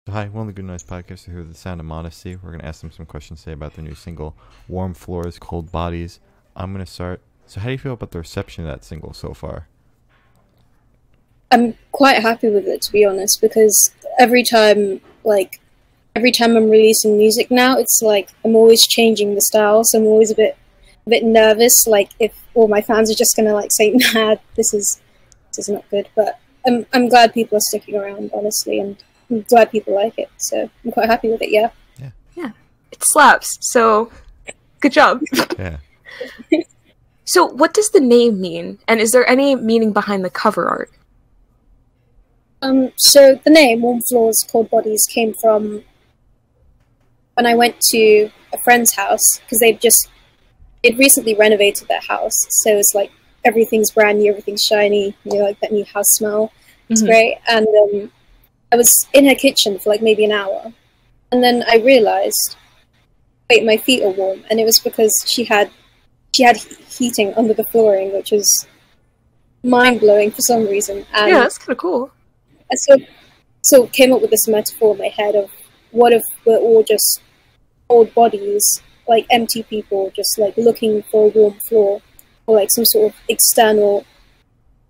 Hi, one of the Good Noise podcasts here with the Sound of Modesty. We're going to ask them some questions today about their new single, Warm Floors, Cold Bodies. I'm going to start. So how do you feel about the reception of that single so far? I'm quite happy with it, to be honest, because every time, every time I'm releasing music now, it's like I'm always changing the style, so I'm always a bit nervous, like if all my fans are just gonna like say, "Nah, this is not good." But I'm glad people are sticking around, honestly, and I'm glad people like it. So I'm quite happy with it. Yeah. Yeah. Yeah, it slaps. So good job. Yeah. So what does the name mean? And is there any meaning behind the cover art? So the name Warm Floors, Cold Bodies came from when I went to a friend's house because they'd recently renovated their house, so it's like everything's brand new, everything's shiny, like that new house smell. It's great. And I was in her kitchen for like maybe an hour, and then I realized, wait, my feet are warm, and it was because she had heating under the flooring, which was mind blowing for some reason. And Yeah, that's kind of cool. I sort of came up with this metaphor in my head of what if we're all just old bodies, like empty people, just like looking for a warm floor, or like some sort of external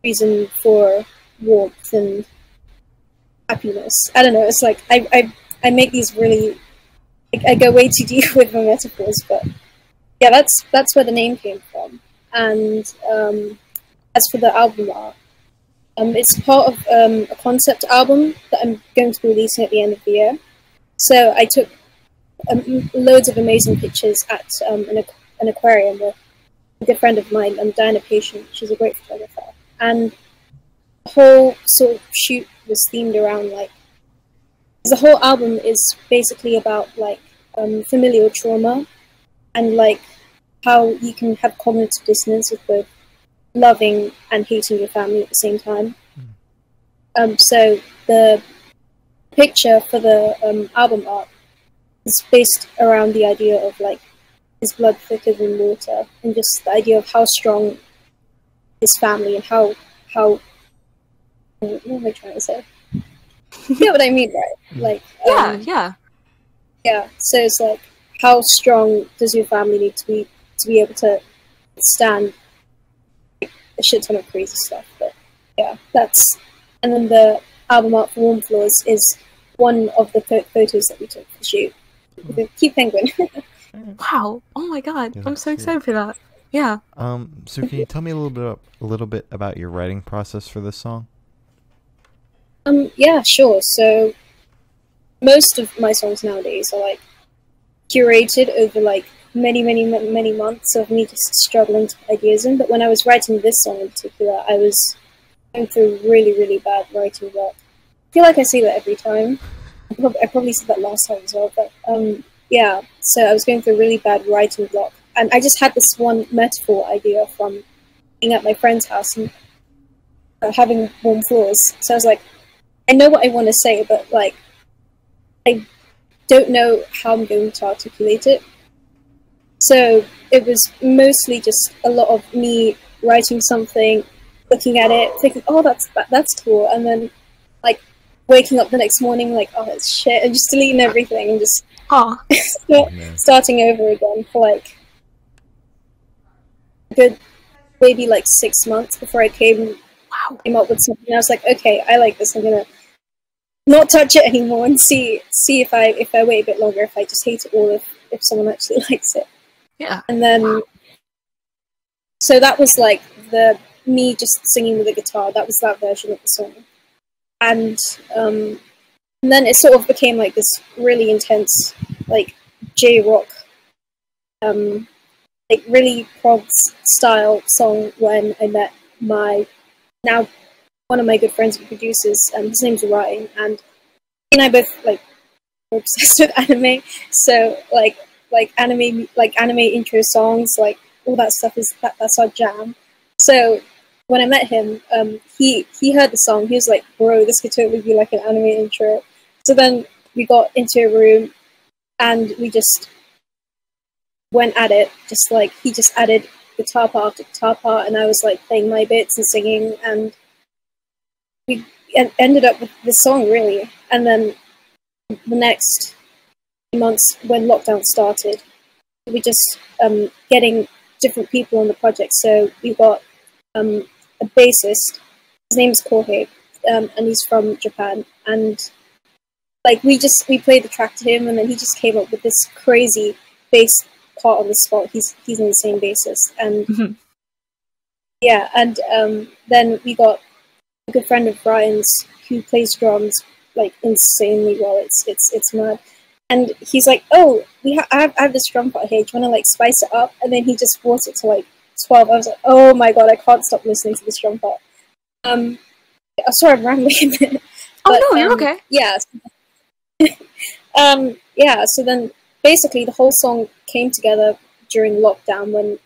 reason for warmth and happiness. I don't know. It's like I make these really, I go way too deep with my metaphors, but yeah, that's where the name came from. And as for the album art, it's part of a concept album that I'm going to be releasing at the end of the year. So I took loads of amazing pictures at an aquarium with a good friend of mine, Diana Patient. She's a great photographer. And the whole sort of shoot was themed around like, the whole album is basically about like familial trauma and like how you can have cognitive dissonance with both loving and hating your family at the same time. So the picture for the album art is based around the idea of like his blood thicker than water, and just the idea of how strong his family and how what am I trying to say? You get what I mean, right? Like Yeah. yeah. So it's like, how strong does your family need to be able to stand a shit ton of crazy stuff? But yeah, that's, and then the album art for Warm Floors is one of the photos that we took for the shoot. The cute penguin. Wow. Oh my god. Yeah, I'm so that's excited for that. Yeah. So can you tell me a little bit about your writing process for this song? Yeah, sure. So most of my songs nowadays are like curated over like many months of me just struggling to put ideas in. But when I was writing this song in particular, I was going through really bad writing block. I feel like I say that every time. I probably said that last time as well, but yeah. So I was going through a really bad writing block, and I just had this one metaphor idea from being at my friend's house and having warm floors. So I was like, I know what I want to say, but like I don't know how I'm going to articulate it. So it was mostly just a lot of me writing something, looking at it, thinking, "Oh, that's cool," and then like waking up the next morning, like, "Oh, it's shit," and just deleting everything and just Aw. starting over again for like a good maybe like 6 months before I Wow. came up with something. I was like, "Okay, I like this. I'm gonna not touch it anymore and see if I wait a bit longer, if I just hate it, or if someone actually likes it." Yeah. And then so that was like the me just singing with a guitar. That was that version of the song. And and then it sort of became like this really intense, like J-rock, like really prog style song when I met my now one of my good friends and producers. His name's Ryan, and he and I both like were obsessed with anime. So anime intro songs, like all that stuff that's our jam. So when I met him, he heard the song. He was like, "Bro, this could totally be like an anime intro." So then we got into a room and we just went at it. Just like he just added guitar part after guitar part, and I was like playing my bits and singing, and we ended up with this song really. And then the next months when lockdown started, we just getting different people on the project. So we got a bassist. His name's Kohei, and he's from Japan. And like we played the track to him, and then he just came up with this crazy bass part on the spot. He's an insane bassist, and yeah, and then we got a good friend of Brian's who plays drums like insanely well. It's mad. And he's like, "Oh, I have this drum part here. Do you want to like spice it up?" And then he just brought it to like 12. I was like, "Oh my god, I can't stop listening to this drum part." Sorry, I'm rambling a bit. Oh no, you're okay. Yeah. Yeah. So then, basically, the whole song came together during lockdown when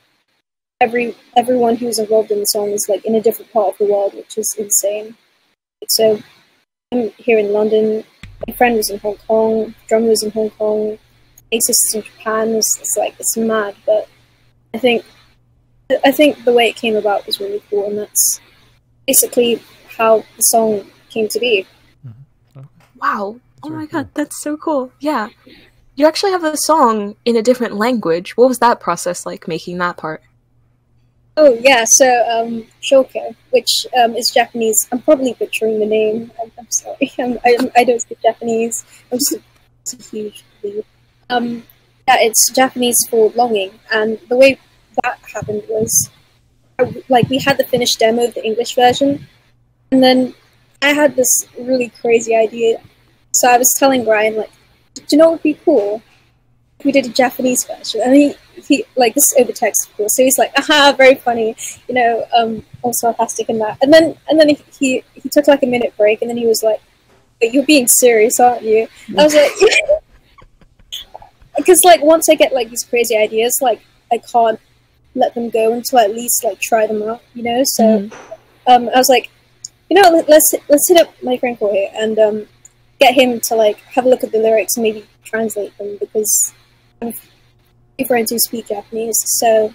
everyone who was involved in the song was like in a different part of the world, which is insane. So I'm here in London. My friend was in Hong Kong, drummer was in Hong Kong, bassist is in Japan. It's mad, but I think the way it came about was really cool, and that's basically how the song came to be. Wow! Oh my god, that's so cool. Yeah, you actually have a song in a different language. What was that process like, making that part? Oh yeah, so Shoko, which is Japanese. I'm probably butchering the name. I'm sorry. I don't speak Japanese. I'm just a huge lead. Yeah, it's Japanese for longing, and the way that happened was, like, we had the finished demo of the English version, and then I had this really crazy idea. So I was telling Brian, like, do you know what would be cool? If we did a Japanese version, and he like, this is over text, of course. So he's like, "Aha, very funny," you know, all sarcastic and that. And then he took like a minute break, and then he was like, "But you're being serious, aren't you?" I was like, because like once I get like these crazy ideas, like I can't let them go until I at least like try them out, you know. So I was like, you know, let's hit up my friend Corey and get him to like have a look at the lyrics and maybe translate them, because I'm a friend who speak Japanese, so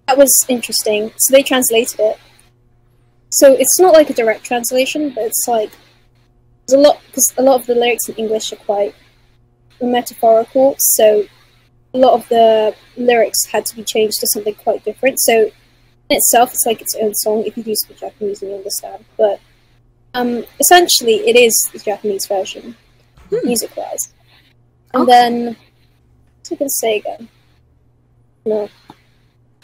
that was interesting. So they translated it. So it's not like a direct translation, but it's like there's a lot, because a lot of the lyrics in English are quite metaphorical. So a lot of the lyrics had to be changed to something quite different. So in itself, it's like its own song if you do speak Japanese and you understand. But essentially, it is the Japanese version, music-wise. And then, what's I going to say again? No.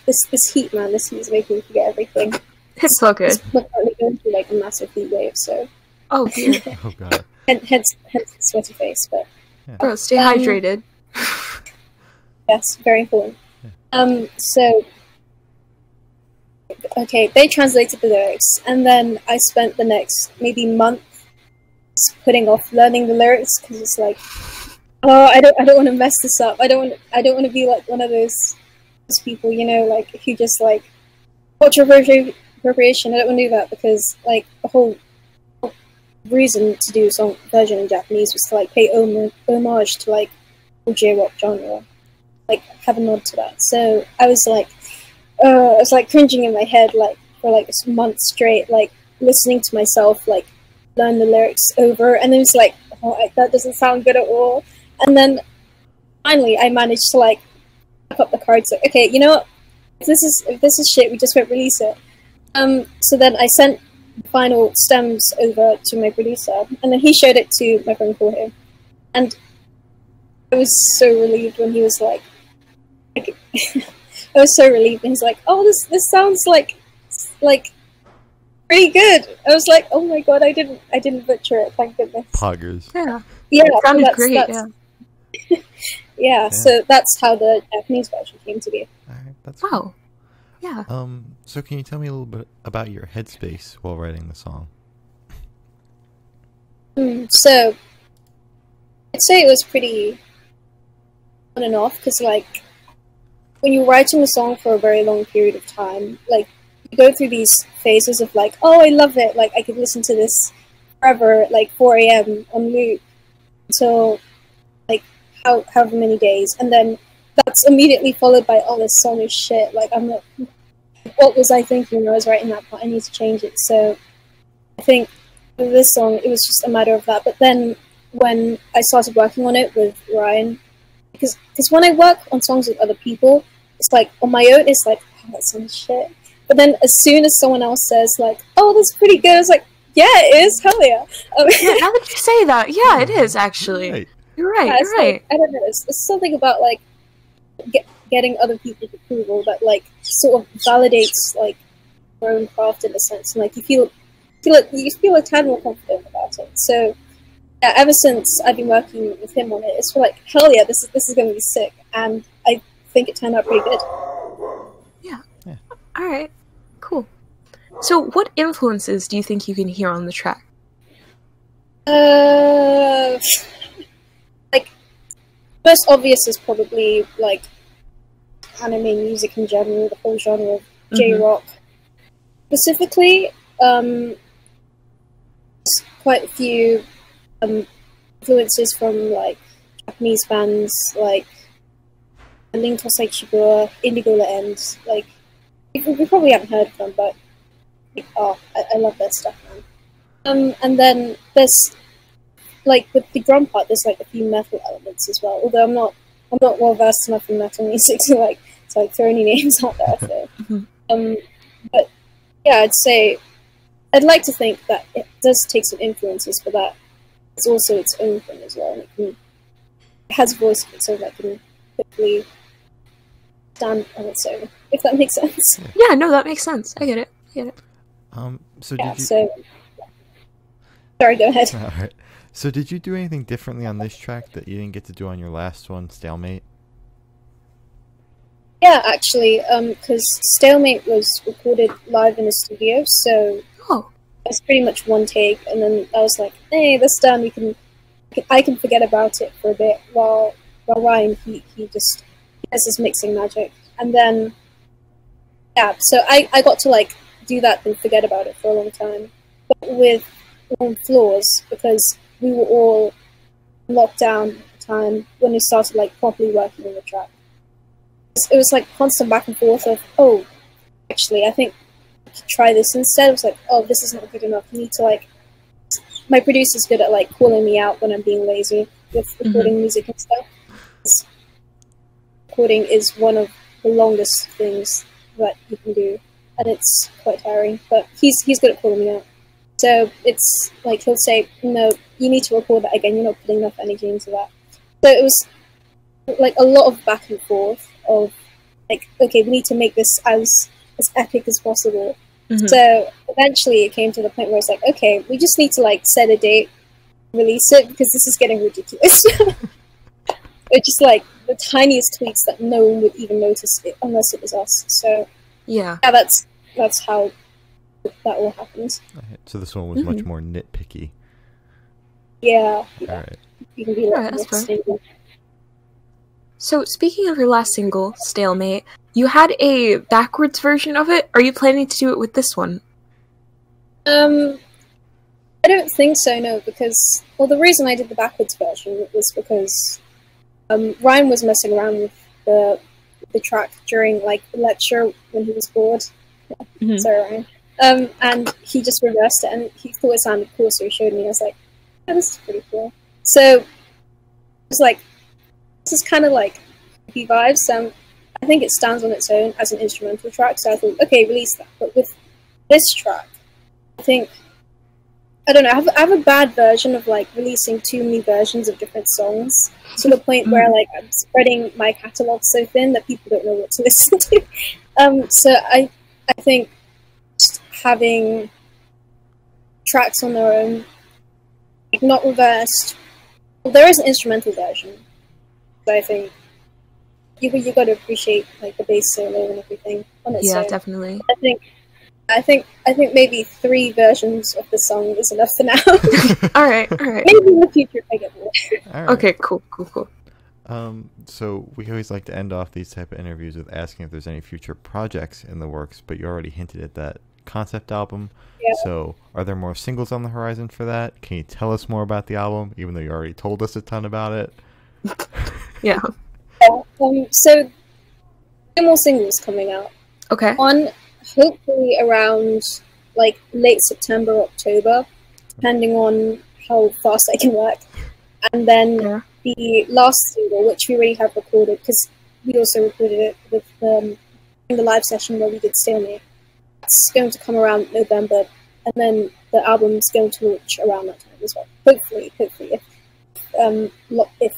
This heat, man, this heat is making me forget everything. It's all good. We're currently going through like a massive heat wave, so. Oh dear. Oh god. Hence the sweaty face, but. Yeah. Bro, stay hydrated. Yes, very important. So. Okay, they translated the lyrics, and then I spent the next maybe month putting off learning the lyrics, because it's like, oh, I don't want to mess this up. I don't want to be like one of those people, you know, like who just like watch appropriation. I don't want to do that, because like the whole reason to do a song version in Japanese was to like pay homage to like the J-rock genre, like have a nod to that. So I was like cringing in my head like for like a month straight, like listening to myself like learn the lyrics over, and then it's like, oh, that doesn't sound good at all. And then finally I managed to like pick up the cards, like, okay, you know what, if this is shit, we just won't release it. So then I sent the final stems over to my producer, and then he showed it to my friend Jorge, and I was so relieved when he was like I was so relieved, and he's like, "Oh, this sounds like pretty good." I was like, "Oh my god, I didn't butcher it, thank goodness." Poggers. Yeah, it sounded great. Yeah. So that's how the Japanese version came to be. Alright, that's Wow. cool. Yeah. So can you tell me a little bit about your headspace while writing the song? So I'd say it was pretty on and off, because like when you're writing a song for a very long period of time, like you go through these phases of like, oh, I love it, like I could listen to this forever, like 4 a.m. on loop until like however many days, and then that's immediately followed by, oh, this song is shit, like I'm not, what was I thinking when I was writing that part? I need to change it. So I think with this song it was just a matter of that. But then when I started working on it with Ryan, because when I work on songs with other people, it's like on my own, it's like, oh, that sounds shit. But then as soon as someone else says like, oh, that's pretty good, it's like, yeah, it is, hell yeah. Yeah, now that you say that, yeah, it is actually. Right. You're right. Yeah, You're right. like, I don't know. It's something about like getting other people's approval that like sort of validates like your own craft in a sense, and like you feel a tad more confident about it. So yeah, ever since I've been working with him on it, it's like, hell yeah, this is going to be sick, and I think it turned out pretty good. Yeah. All right. Cool. So, what influences do you think you can hear on the track? Like, most obvious is probably like anime music in general, the whole genre of J-rock. Specifically, there's quite a few influences from like Japanese bands like Link Tosai Chibura, Indigo La End. Like, we probably haven't heard of them, but oh, I love their stuff, man. And then there's like with the drum part, there's like a few metal elements as well. Although I'm not well versed enough in metal music to throw any names out there. So. But yeah, I'd like to think that it does take some influences, but that it's also its own thing as well. And it has a voice of its own that can quickly stand on its own, if that makes sense. Yeah, no, that makes sense. I get it. So yeah, did you... Sorry, go ahead. All right. So did you do anything differently on this track that you didn't get to do on your last one, Stalemate? Yeah, actually, because Stalemate was recorded live in a studio, so it's pretty much one take, and then I was like, hey, this done, I can forget about it for a bit, while Ryan, he has his mixing magic. And then, yeah, so I got to, like, do that and forget about it for a long time. But with Warm Floors, because we were all locked down at the time when we started, like, properly working on the track. It was like constant back and forth of, oh, actually, I think I could try this instead. It was like, oh, this is not good enough. You need to, like, my producer's good at, like, calling me out when I'm being lazy with recording music and stuff. Recording is one of the longest things that you can do, and it's quite tiring, but he's good at calling me out. So it's like, he'll say, no, you need to record that again, you're not putting enough energy into that. So it was like a lot of back and forth of like, okay, we need to make this as epic as possible. So eventually it came to the point where it's like, okay, we just need to like set a date, release it, because this is getting ridiculous. It's just like the tiniest tweaks that no one would even notice it unless it was us. So yeah, that's how that all happened. So this one was much more nitpicky. Yeah. All right. You can be like, that's fine. So, speaking of your last single, Stalemate, you had a backwards version of it. Are you planning to do it with this one? I don't think so, no, because, well, the reason I did the backwards version was because Ryan was messing around with the track during, like, the lecture when he was bored. Sorry, Ryan. And he just reversed it, and he thought it sounded cool, so he showed me. I was like, yeah, this is pretty cool. So, it was like, this is kind of like hippie vibes. I think it stands on its own as an instrumental track, so I thought, okay, release that. But with this track, I think, I don't know, I have a bad version of like releasing too many versions of different songs to the point where like I'm spreading my catalogue so thin that people don't know what to listen to. So I think just having tracks on their own, like not reversed. Well, there is an instrumental version. I think you got to appreciate like the bass solo and everything on its own. Yeah, definitely. I think maybe 3 versions of the song is enough for now. All right. Maybe in the future if I get more. Right. Okay, cool. So we always like to end off these type of interviews with asking if there's any future projects in the works, but you already hinted at that concept album. Yeah. So are there more singles on the horizon for that? Can you tell us more about the album, even though you already told us a ton about it? Yeah. So 2 more singles coming out. Okay. One hopefully around like late September, October, depending on how fast I can work. And then Yeah. the last single, which we already have recorded, because we also recorded it with in the live session where we did Stalemate. It's going to come around November, and then the album's going to launch around that time as well. Hopefully, if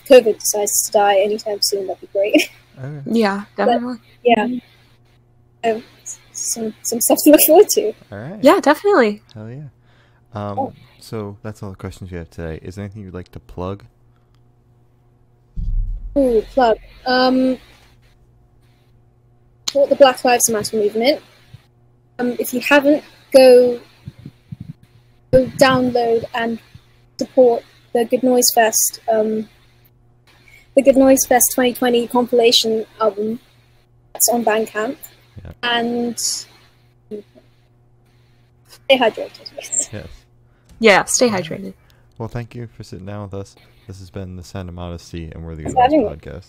COVID decides to die anytime soon, that'd be great. Okay. Yeah, definitely. Yeah, some stuff to look forward to. All right. Yeah, definitely. Hell yeah. Oh. So that's all the questions we have today. Is there anything you'd like to plug? Ooh, plug. Support the Black Lives Matter movement. If you haven't, go download and support the Good Noise Fest. The Good Noise Fest 2020 compilation album. That's on Bandcamp. Yeah. And stay hydrated. Yes. Yes. Yeah, stay hydrated. Well, thank you for sitting down with us. This has been the Sound of Modesty, and we're the Good Thanks for Noise having me. Podcast.